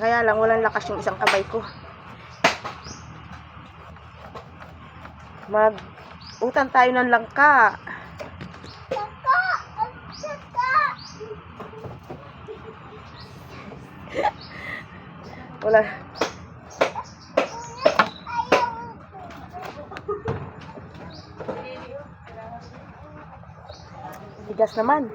Kaya lang walang lakas yung isang kamay ko. Mag-utang tayo ng langka. Wala. Bigas naman.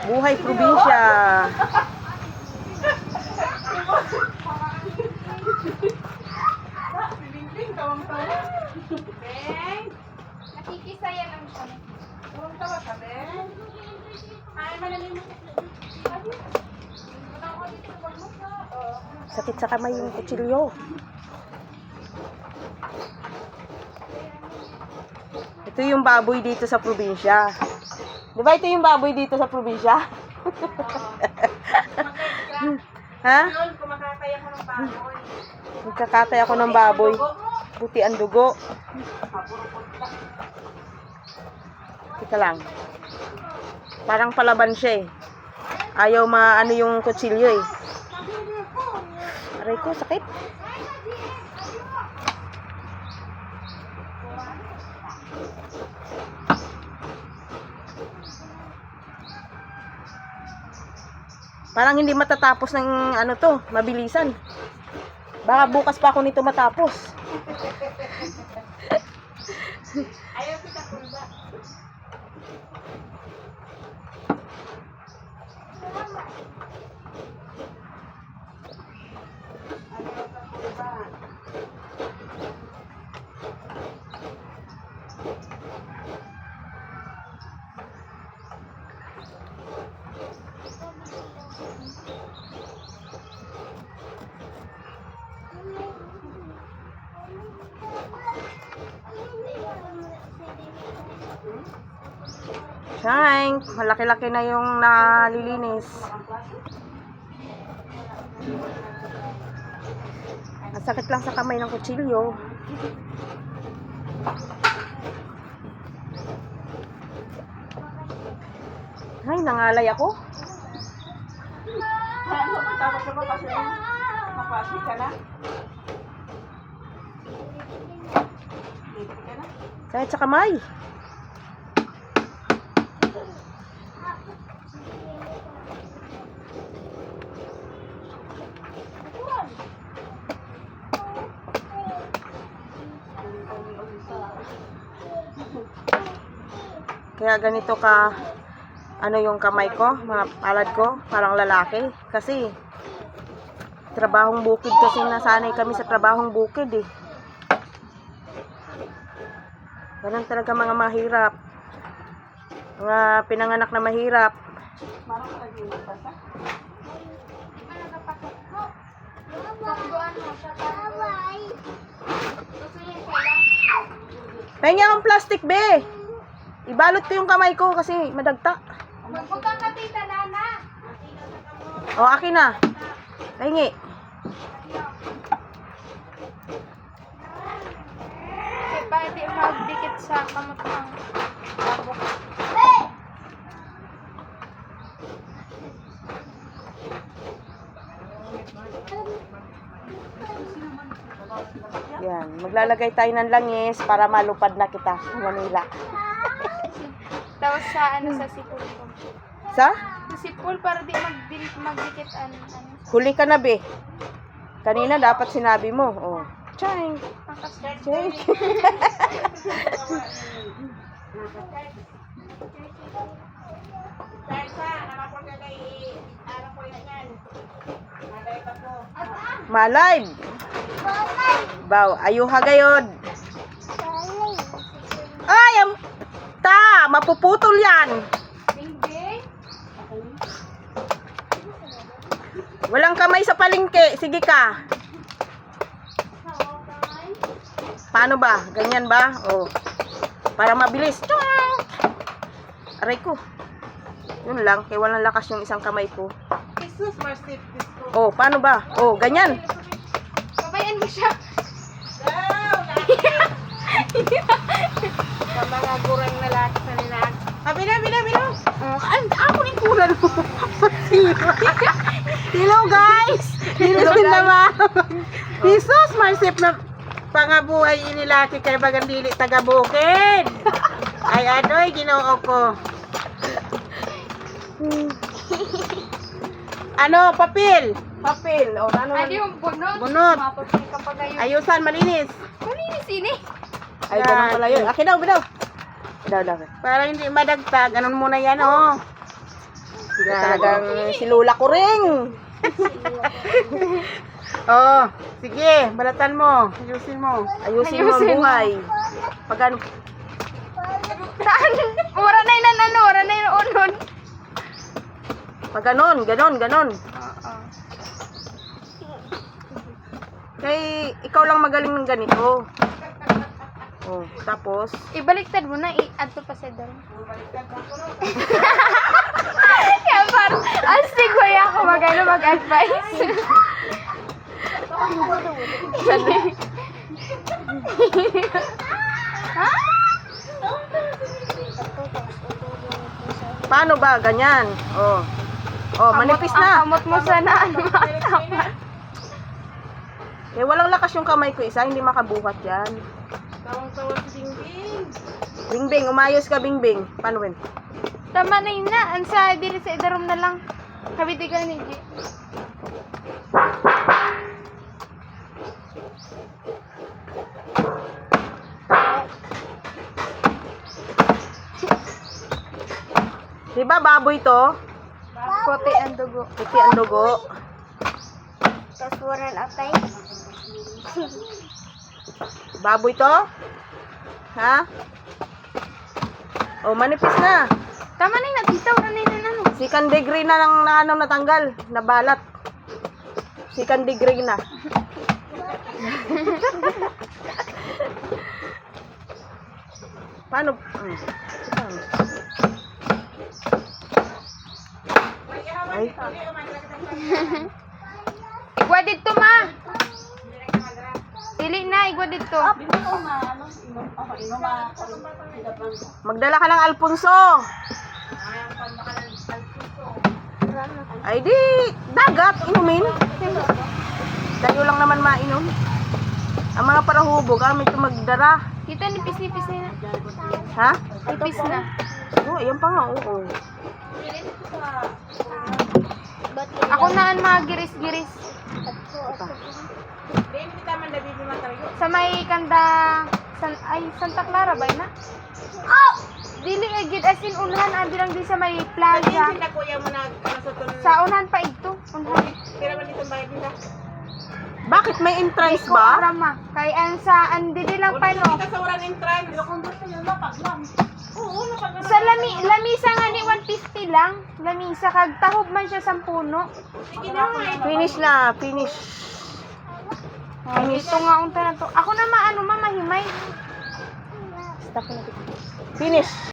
Buhay probinsya. Nakikisaya lang siya. Tawa ka, Ben. Ay, malalim mo. Sakit sa kamay yung kutsilyo. Ito yung baboy dito sa probinsya. Di ba ito yung baboy dito sa probinsya? Ha? Yun, kumakataya ko ng baboy. Nagkakatay ako ng baboy. Puti ang dugo. Kita lang. Parang palaban siya eh. Ayaw maano yung kutsilyo eh. Aray ko, sakit. Parang hindi matatapos ng ano to, mabilisan. Baka bukas pa ako nito matapos. Ayaw kita pulba. Shine, malaki-laki na yung nalilinis. Ang sakit lang sa kamay ng kutsilyo. Ay, nangalay ako. Tapos na ba kasi mapasok ka na? Sakit sa kamay. Kaya ganito ka ano yung kamay ko, mga palad ko, parang lalaki. Kasi trabahong bukid kasi nasanay kami sa trabahong bukid eh. Ganun talaga mga mahirap. Mga pinanganak na mahirap. Pahingi akong plastic, be. Ibalot ko yung kamay ko kasi madagta. Magbukang ka, tita Nana. O, akin na. Pahingi. Kasi pwede magdikit sa kamot ng babok. Yan. Maglalagay tayo ng langis para malupad na kita sa Manila. Tapos sa ano sa sipol ko. Sa? Sa sipol para di magdikit ano. Huli ka na, be. Kanina dapat sinabi mo. Oh. Chang. Chang. Malay. Baw, ayuha gayod. Ay, ta, mapuputol yan. Walang kamay sa palengke. Sige ka. Paano ba? Ganyan ba? Oh. Para mabilis. Aray ko. Yun lang. Kaya walang lakas yung isang kamay ko. Jesus, mercy. Oh, paano ba? Oh, ganyan. Kabayan mo siya. Down. Sa mga gurang lalaki sa nilag. Bina. Ako ni kulan mo. Hello guys. Hello naman. Jesus, marsip na pangabuhay inilaki kay bagang dili taga bukid. Ay adoy Ginoo ko. Ano, papel? Papel. O, ano? Ay, di yung bunot. Bunot. Mapapili ka pa kayo. Ayusan, malinis. Malinis ini. Ay, ganun pala yun. Akin daw, bidaw. Bidaw. Para hindi madagtag, ganun muna yan, oh. Talagang si Lula ko ring. Oh, sige, balatan mo. Ayusin mo. Ayusin mo ang Ayusin mo. buhay. Pag ano, Saan? Wala na yun ano. Wala na yun unon. pag ganon. Kay, ikaw lang magaling ng ganito. Oh, tapos, Ibaliktad mo na. I-add pa sa doon. Yan parang, astig ko ako mag-advise. Ha? paano ba? Ganyan. Oh. Oh, manipis Ang na. kamot mo sana. Ano makakamot? Eh, walang lakas yung kamay ko isa, hindi makabuhat yan. Tawang-tawang si Bingbing. Bingbing, umayos ka, Bingbing. Paano rin? Tama na yun na. Ang sa dili sa idarom na lang. Kabiti ka ni G. Diba baboy to? Kote ang dugo. Puti ang dugo. Tapos waran atay. Baboy to? Ha? Oh, manipis na. Tama na yun. Natitaw na yun ano. Second degree na lang na ano natanggal, nabalat. Second degree na. Paano? Ay, Igwa dito ma. Dili na. Igwa dito. magdala ka ng Alfonso. Ay di, dagat, inumin. Tayo lang naman mainom. Ang mga parahubo, kami ito magdara. Dito nipis-nipis na. Ha? Nipis na. Oo, ayan pa nga, oo. Ako na ang mga giris-giris. Sa may kanda Santa Clara ba na? Oh! Dili agid as in unhan abi lang di sa may plaza. Sa unhan pa ito. Unhan. Bakit may entrance Ko ba? arama. Kay ang sa dili lang pa no. Sa lamisa nga ni 150 lang. Lamisa kag tahob man siya 10 puno. Finish na, finish. Ito nga unta na to. Ako na maano mamahimay. Finish.